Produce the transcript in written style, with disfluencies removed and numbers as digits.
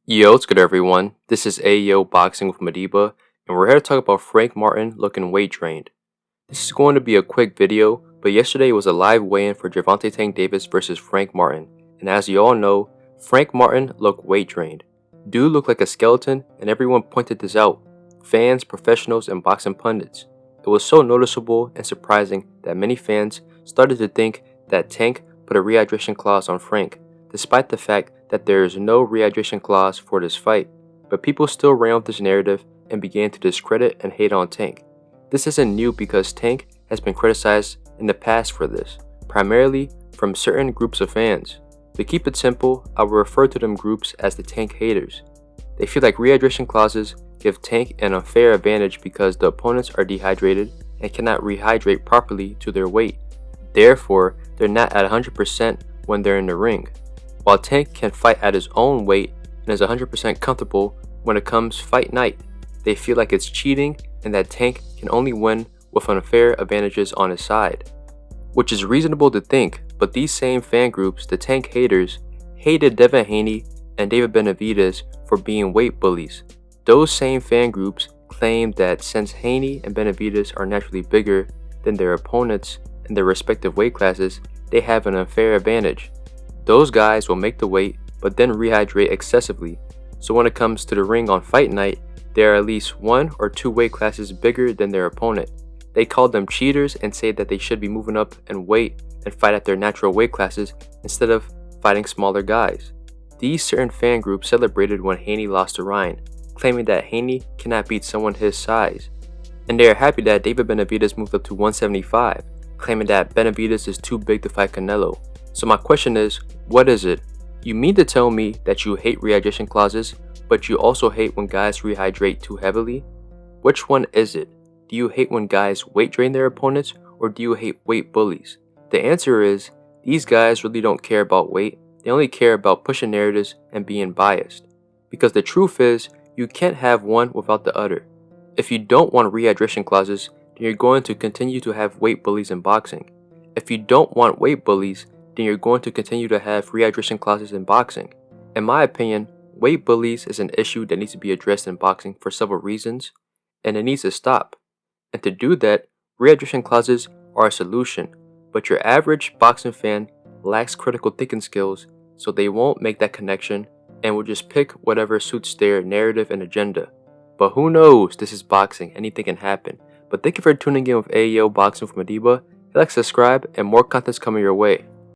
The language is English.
Yo, what's good everyone? This is Ayo Boxing with Madiba, and we're here to talk about Frank Martin looking weight drained. This is going to be a quick video, but yesterday was a live weigh-in for Gervonta Tank Davis versus Frank Martin, and as you all know, Frank Martin looked weight drained. Dude looked like a skeleton, and everyone pointed this out. Fans, professionals, and boxing pundits. It was so noticeable and surprising that many fans started to think that Tank put a rehydration clause on Frank, despite the fact that there is no rehydration clause for this fight, but people still ran with this narrative and began to discredit and hate on Tank. This isn't new because Tank has been criticized in the past for this, primarily from certain groups of fans. To keep it simple, I will refer to them groups as the Tank haters. They feel like rehydration clauses give Tank an unfair advantage because the opponents are dehydrated and cannot rehydrate properly to their weight. Therefore, they're not at 100% when they're in the ring. While Tank can fight at his own weight and is 100% comfortable when it comes fight night, they feel like it's cheating and that Tank can only win with unfair advantages on his side. Which is reasonable to think, but these same fan groups, the Tank haters, hated Devin Haney and David Benavidez for being weight bullies. Those same fan groups claim that since Haney and Benavidez are naturally bigger than their opponents in their respective weight classes, they have an unfair advantage. Those guys will make the weight, but then rehydrate excessively, so when it comes to the ring on fight night, they are at least 1 or 2 weight classes bigger than their opponent. They call them cheaters and say that they should be moving up in weight and fight at their natural weight classes instead of fighting smaller guys. These certain fan groups celebrated when Haney lost to Ryan, claiming that Haney cannot beat someone his size. And they are happy that David Benavidez moved up to 175, claiming that Benavidez is too big to fight Canelo. So my question is, what is it? You mean to tell me that you hate rehydration clauses, but you also hate when guys rehydrate too heavily? Which one is it? Do you hate when guys weight drain their opponents, or do you hate weight bullies? The answer is, these guys really don't care about weight, they only care about pushing narratives and being biased. Because the truth is, you can't have one without the other. If you don't want rehydration clauses, then you're going to continue to have weight bullies in boxing. If you don't want weight bullies, then you're going to continue to have rehydration clauses in boxing. In my opinion, weight bullies is an issue that needs to be addressed in boxing for several reasons, and it needs to stop. And to do that, rehydration clauses are a solution, but your average boxing fan lacks critical thinking skills, so they won't make that connection and will just pick whatever suits their narrative and agenda. But who knows, this is boxing, anything can happen. But thank you for tuning in with AEO Boxing with Madiba. Like, subscribe, and more content's coming your way.